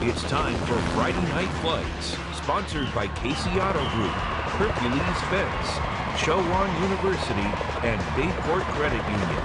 It's time for Friday Night Flights, sponsored by Casey Auto Group, Hercules Fence, Chowan University, and Bayport Credit Union.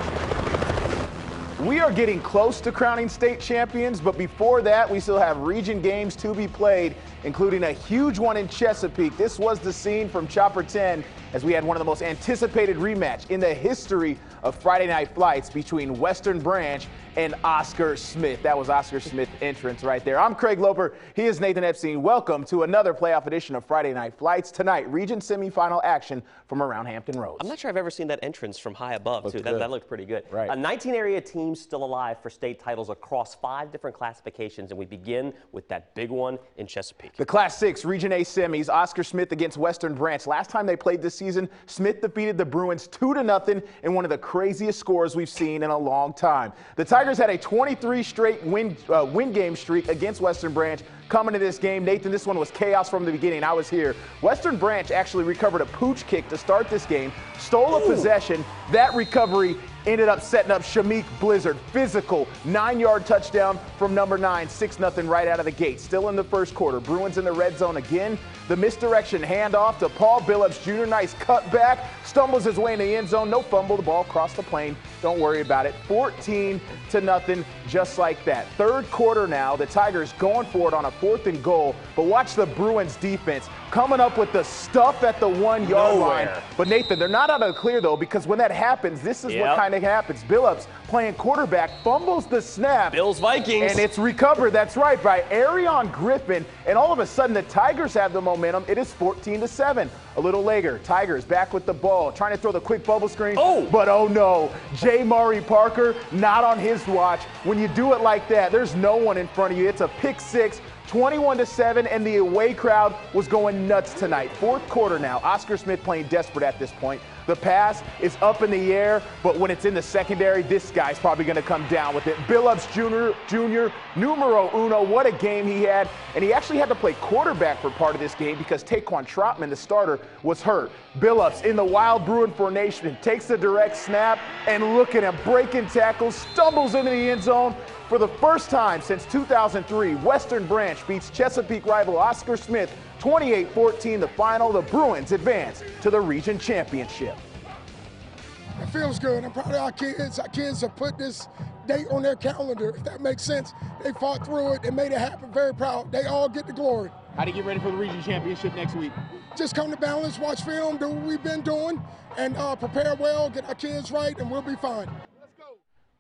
We are getting close to crowning state champions, but before that, we still have region games to be played, including a huge one in Chesapeake. This was the scene from Chopper 10 as we had one of the most anticipated rematch in the history of Friday Night Flights between Western Branch and Oscar Smith. That was Oscar Smith's entrance right there. I'm Craig Loper. He is Nathan Epstein. Welcome to another playoff edition of Friday Night Flights. Tonight, region semifinal action from around Hampton Roads. I'm not sure I've ever seen that entrance from high above, too. That looked pretty good. Right. 19 area teams still alive for state titles across 5 different classifications, and we begin with that big one in Chesapeake. The Class 6 Region A semis, Oscar Smith against Western Branch. Last time they played this season, Smith defeated the Bruins 2-0 in one of the craziest scores we've seen in a long time. The Tigers had a 23 straight win game streak against Western Branch. Coming to this game, Nathan, this one was chaos from the beginning. I was here. Western Branch actually recovered a pooch kick to start this game, stole a possession. That recovery ended up setting up Shamik Blizzard. Physical, 9-yard touchdown from number 9, 6-0 right out of the gate. Still in the first quarter. Bruins in the red zone again. The misdirection handoff to Paul Billups Jr. Nice cutback. Stumbles his way in the end zone. No fumble. The ball crossed the plane. Don't worry about it. 14-0, just like that. Third quarter now. The Tigers going for it on a 4th and goal. But watch the Bruins defense coming up with the stuff at the 1-yard line. But Nathan, they're not out of the clear though, because when that happens, this is what kind of happens. Billups playing quarterback fumbles the snap. Bills Vikings. And it's recovered, that's right, by Arion Griffin. And all of a sudden the Tigers have the momentum. It is 14-7. A little later, Tigers back with the ball, trying to throw the quick bubble screen. But oh no, J. Murray Parker, not on his watch. When you do it like that, there's no one in front of you. It's a pick 6. 21-7, and the away crowd was going nuts tonight. Fourth quarter now. Oscar Smith playing desperate at this point. The pass is up in the air, but when it's in the secondary, this guy's probably going to come down with it. Billups Jr., numero uno, what a game he had. And he actually had to play quarterback for part of this game because Taquan Trotman, the starter, was hurt. Billups in the wild Bruin formation takes the direct snap, and look at him breaking tackles, stumbles into the end zone. For the first time since 2003, Western Branch beats Chesapeake rival Oscar Smith 28-14 the final. The Bruins advance to the region championship. It feels good. I'm proud of our kids. Our kids have put this date on their calendar, if that makes sense. They fought through it. They made it happen. Very proud. They all get the glory. How do you get ready for the region championship next week? Just come to Balance, watch film, do what we've been doing, and prepare well, get our kids right, and we'll be fine.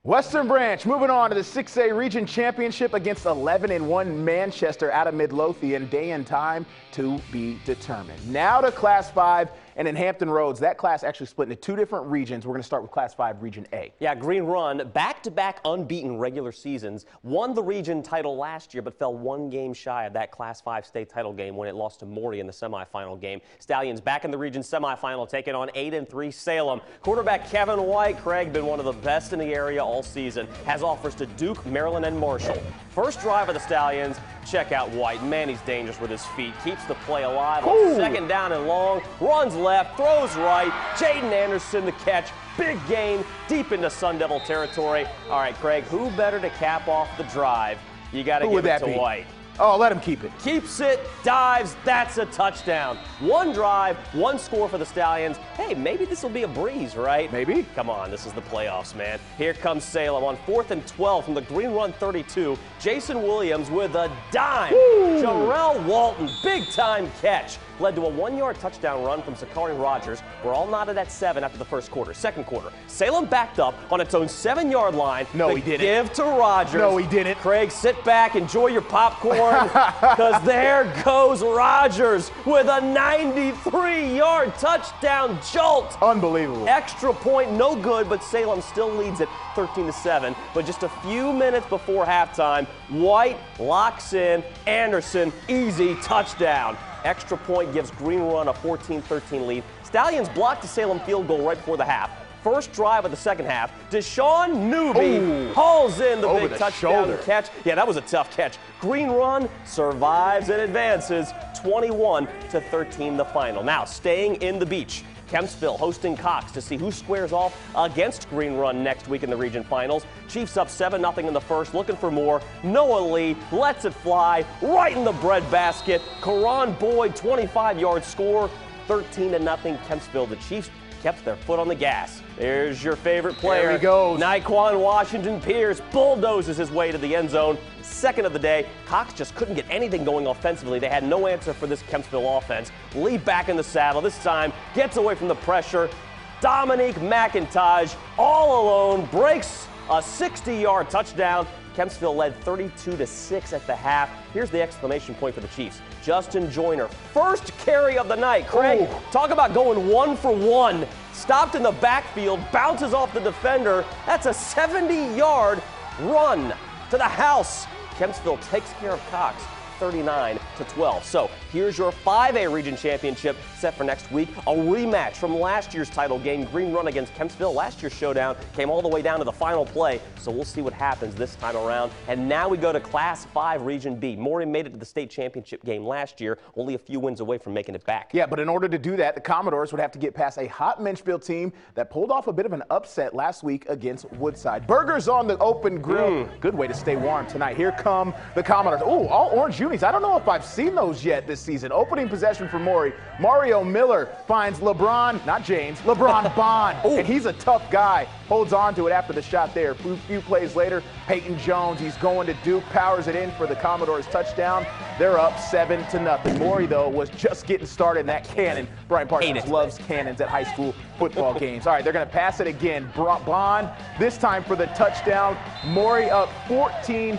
Western Branch moving on to the 6A Region Championship against 11-1 Manchester out of Midlothian. Day and time to be determined. Now to Class 5 and in Hampton Roads. That class actually split into 2 different regions. We're going to start with Class 5 Region A. Yeah, Green Run, back-to-back unbeaten regular seasons, won the region title last year but fell 1 game shy of that Class 5 state title game when it lost to Morty in the semifinal game. Stallions back in the region semifinal, taking on 8-3 Salem. Quarterback Kevin White, Craig, been one of the best in the area all season, has offers to Duke, Maryland, and Marshall. First drive of the Stallions, check out White. Man, he's dangerous with his feet. Keeps the play alive on 2nd down and long. Runs left, throws right. Jaden Anderson the catch. Big gain deep into Sun Devil territory. All right, Craig, who better to cap off the drive? You got to give it to White. Oh, let him keep it. Keeps it, dives, that's a touchdown. 1 drive, 1 score for the Stallions. Hey, maybe this will be a breeze, right? Maybe. Come on, this is the playoffs, man. Here comes Salem on 4th and 12 from the Green Run 32. Jason Williams with a dime. Jarrell Walton, big-time catch. Led to a 1-yard touchdown run from Sakari Rogers. We're all knotted at 7 after the first quarter. Second quarter, Salem backed up on its own 7-yard line. No, he didn't. Give to Rogers. No, he didn't. Craig, sit back, enjoy your popcorn, because there goes Rogers with a 93-yard touchdown jolt. Unbelievable. Extra point, no good, but Salem still leads it 13-7. But just a few minutes before halftime, White locks in Anderson, easy touchdown. Extra point gives Green Run a 14-13 lead. Stallions blocked the Salem field goal right before the half. First drive of the second half, Deshaun Newby hauls in the big touchdown catch. Yeah, that was a tough catch. Green Run survives and advances 21-13 the final. Now, staying in the beach, Kempsville hosting Cox to see who squares off against Green Run next week in the region finals. Chiefs up 7-0 in the first, looking for more. Noah Lee lets it fly right in the breadbasket. Karan Boyd, 25-yard score, 13-0 Kempsville. The Chiefs kept their foot on the gas. There's your favorite player. There he goes. Naquan Washington Pierce bulldozes his way to the end zone. Second of the day. Cox just couldn't get anything going offensively. They had no answer for this Kempsville offense. Lee back in the saddle. This time gets away from the pressure. Dominique McIntosh all alone breaks a 60-yard touchdown. Kempsville led 32-6 at the half. Here's the exclamation point for the Chiefs. Justin Joyner, first carry of the night. Craig, talk about going 1 for 1. Stopped in the backfield, bounces off the defender. That's a 70-yard run to the house. Kempsville takes care of Cox 39-12. So here's your 5A region championship set for next week. A rematch from last year's title game, Green Run against Kempsville. Last year's showdown came all the way down to the final play, so we'll see what happens this time around. And now we go to Class 5 Region B. Maury made it to the state championship game last year, only a few wins away from making it back. Yeah, but in order to do that, the Commodores would have to get past a hot Menchville team that pulled off a bit of an upset last week against Woodside. Burgers on the open grill. Good way to stay warm tonight. Here come the Commodores. Oh, all orange unis. I don't know if I've seen those yet this season. Opening possession for Maury. Mario Miller finds LeBron, not James, LeBron Bond. And he's a tough guy. Holds on to it after the shot there. A few plays later, Peyton Jones, he's going to Duke, powers it in for the Commodores touchdown. They're up 7-0. Maury, though, was just getting started in that cannon. Brian Parsons loves cannons at high school football games. All right, they're going to pass it again. Bond, this time for the touchdown. Maury up 14-0.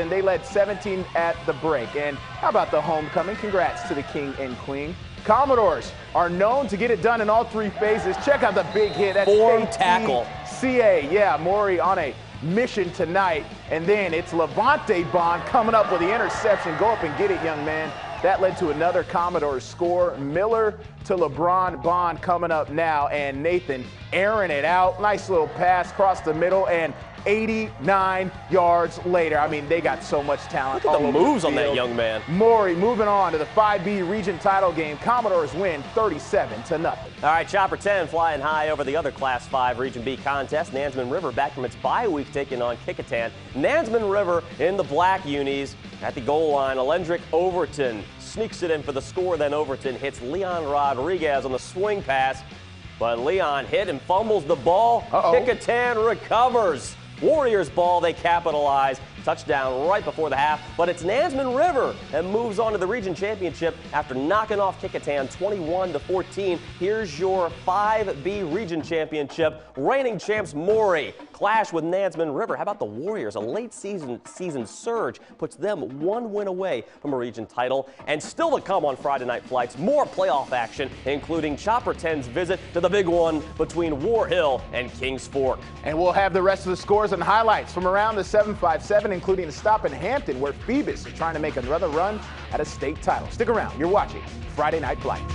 They led 17 at the break. And how about the homecoming? Congrats to the king and queen. Commodores are known to get it done in all three phases. Check out the big hit. That's Form tackle. CA. Yeah, Maury on a mission tonight. And then it's Levante Bond coming up with the interception. Go up and get it, young man. That led to another Commodores score. Miller to LeBron Bond coming up now. And Nathan airing it out. Nice little pass across the middle. And 89 yards later. I mean, they got so much talent. Look at the moves on that young man. Maury moving on to the 5B region title game. Commodores win 37-0. All right, Chopper 10 flying high over the other Class 5 Region B contest. Nansemond River back from its bye week taking on Kecoughtan. Nansemond River in the black unis at the goal line. Alendrick Overton sneaks it in for the score. Then Overton hits Leon Rodriguez on the swing pass. But Leon hit and fumbles the ball. Kecoughtan recovers. Warriors ball, they capitalize. Touchdown right before the half, but it's Nansemond River that moves on to the region championship after knocking off Kecoughtan 21-14. Here's your 5B region championship. Reigning champs Maury clash with Nansemond River. How about the Warriors? A late season surge puts them one win away from a region title. And still to come on Friday Night Flights, more playoff action, including Chopper 10's visit to the big one between War Hill and Kings Fork. And we'll have the rest of the scores and highlights from around the 757, including a stop in Hampton where Phoebus is trying to make another run at a state title. Stick around. You're watching Friday Night Flights.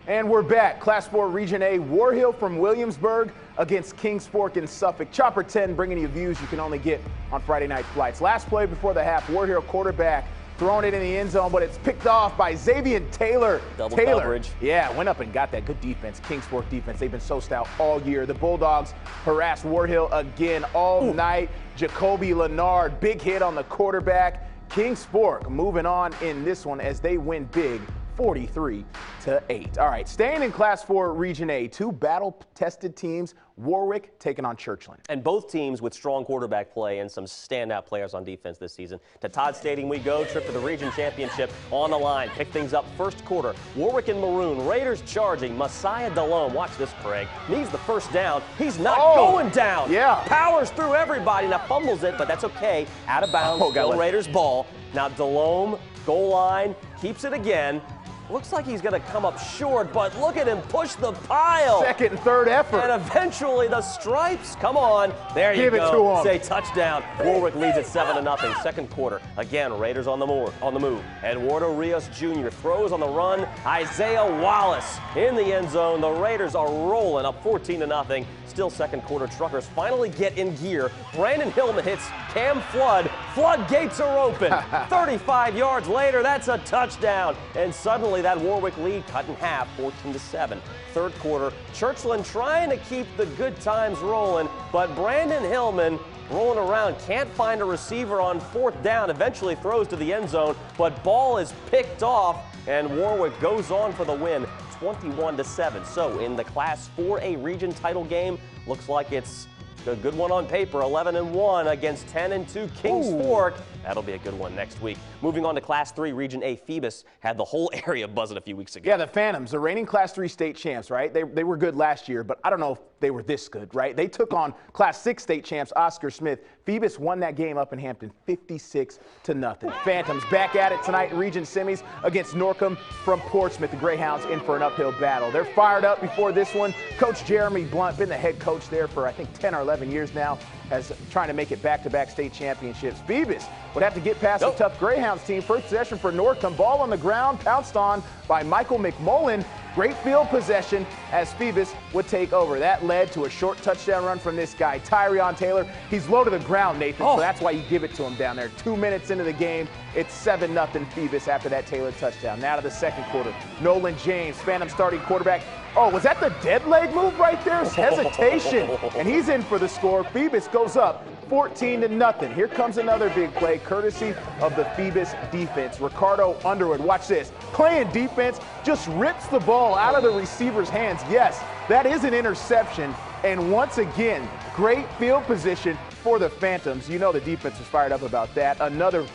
And we're back. Class 4 Region A, War Hill from Williamsburg against Kings Fork in Suffolk. Chopper 10 bringing you views you can only get on Friday Night Flights. Last play before the half, War Hill quarterback throwing it in the end zone, but it's picked off by Xavier Taylor. Double coverage. Yeah, went up and got that. Good defense. Kings Fork defense. They've been so stout all year. The Bulldogs harass War Hill again all night. Jacoby Leonard, big hit on the quarterback. Kings Fork moving on in this one as they win big, 43-8. All right, staying in Class 4 Region A, two battle-tested teams, Warwick taking on Churchland. And both teams with strong quarterback play and some standout players on defense this season. To Todd Stadium we go, trip to the region championship on the line. Pick things up first quarter. Warwick in maroon, Raiders charging. Messiah Delhomme, watch this, Craig, needs the first down. He's not going down. Yeah. Powers through everybody. Now fumbles it, but that's okay. Out of bounds, still Raiders ball. Now Delhomme, goal line, keeps it again. Looks like he's going to come up short, but look at him push the pile. Second and third effort. And eventually the stripes. Come on. There you Give go. it to him. Say touchdown. Warwick leads at 7-0. Second quarter. Again, Raiders on the move. Eduardo Rios Jr. throws on the run. Isaiah Wallace in the end zone. The Raiders are rolling up 14-0. Still second quarter. Truckers finally get in gear. Brandon Hillman hits Cam Flood. Floodgates are open. 35 yards later, that's a touchdown. And suddenly that Warwick lead cut in half, 14-7. Third quarter, Churchland trying to keep the good times rolling, but Brandon Hillman rolling around, can't find a receiver on fourth down, eventually throws to the end zone, but ball is picked off, and Warwick goes on for the win, 21-7. So in the Class 4A region title game, looks like it's a good one on paper, 11-1 against 10-2 Kings Fork. That'll be a good one next week. Moving on to Class 3 Region A, Phoebus had the whole area buzzing a few weeks ago. Yeah, the Phantoms, the reigning Class 3 state champs, right? They were good last year, but I don't know if they were this good, right? They took on Class 6 state champs Oscar Smith. Phoebus won that game up in Hampton 56-0. Phantoms back at it tonight in Region Semis against Norcom from Portsmouth. The Greyhounds in for an uphill battle. They're fired up before this one. Coach Jeremy Blunt, been the head coach there for I think 10 or 11 years now, as trying to make it back-to-back state championships. Phoebus would have to get past a tough Greyhounds team. First possession for Norcom. Ball on the ground, pounced on by Michael McMullen. Great field possession as Phoebus would take over. That led to a short touchdown run from this guy, Tyrion Taylor. He's low to the ground, Nathan, so that's why you give it to him down there. 2 minutes into the game, it's 7-0 Phoebus after that Taylor touchdown. Now to the second quarter. Nolan James, Phantom starting quarterback. Oh, was that the dead leg move right there? Hesitation. And he's in for the score. Phoebus goes up 14-0. Here comes another big play, courtesy of the Phoebus defense. Ricardo Underwood, watch this. Playing defense, just rips the ball out of the receiver's hands. Yes, that is an interception. And once again, great field position for the Phantoms. You know the defense is fired up about that. Another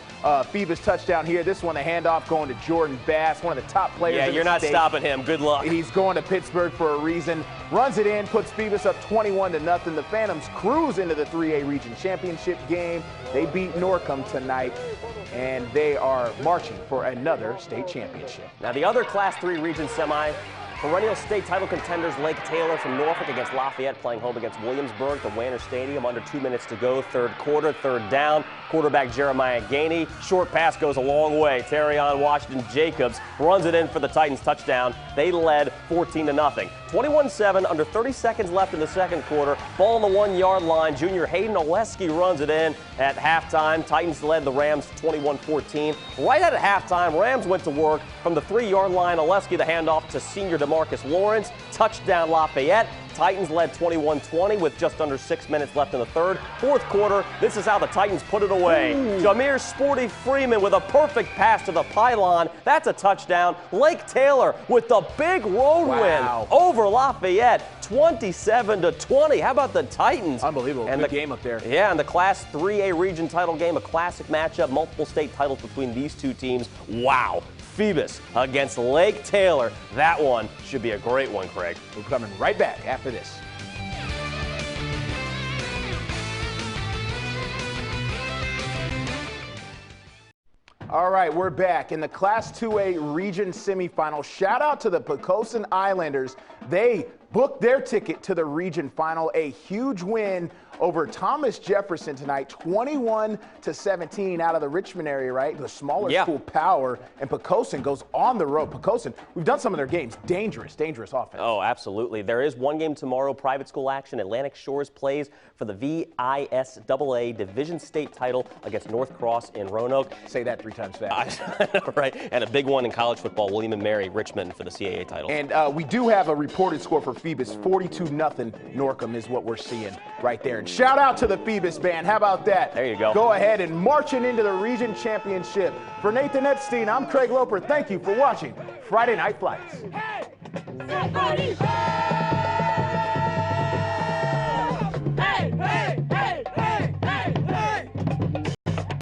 Phoebus touchdown here. This one, a handoff going to Jordan Bass, one of the top players in the state. Yeah, you're not stopping him. Good luck. He's going to Pittsburgh for a reason. Runs it in, puts Phoebus up 21-0. The Phantoms cruise into the 3A Region Championship game. They beat Norcom tonight, and they are marching for another state championship. Now the other Class 3 Region semi, perennial state title contenders Lake Taylor from Norfolk against Lafayette, playing home against Williamsburg, the Wanner Stadium. Under 2 minutes to go, third quarter, third down. Quarterback Jeremiah Gainey. Short pass goes a long way. Terrion Washington Jacobs runs it in for the Titans touchdown. They led 14-0. 21-7, under 30 seconds left in the second quarter. Ball on the 1 yard line. Junior Hayden Oleski runs it in at halftime. Titans led the Rams 21-14. Right at halftime, Rams went to work from the 3 yard line. Oleski the handoff to senior DeMarcus Lawrence. Touchdown Lafayette. Titans led 21-20 with just under 6 minutes left in the third. Fourth quarter, this is how the Titans put it away. Jameer Sporty Freeman with a perfect pass to the pylon. That's a touchdown. Lake Taylor with the big road win over Lafayette, 27-20. How about the Titans? Unbelievable. And good game up there. Yeah, and the Class 3A region title game, a classic matchup, multiple state titles between these two teams. Wow. Phoebus against Lake Taylor. That one should be a great one, Craig. We're coming right back after this. All right, we're back in the Class 2A region semifinal. Shout out to the Poquoson Islanders. They booked their ticket to the region final. A huge win over Thomas Jefferson tonight, 21-17 out of the Richmond area, right? The smaller school power, and Poquoson goes on the road. Poquoson, we've done some of their games. Dangerous offense. Oh, absolutely. There is one game tomorrow, private school action. Atlantic Shores plays for the VISAA Division State title against North Cross in Roanoke. Say that 3 times fast. Right, and a big one in college football, William & Mary, Richmond for the CAA title. And we do have a reported score for Phoebus, 42-0 Norcom is what we're seeing right there. And shout out to the Phoebus band. How about that? There you go. Go ahead and marching into the region championship. For Nathan Epstein, I'm Craig Loper. Thank you for watching Friday Night Flights. Hey!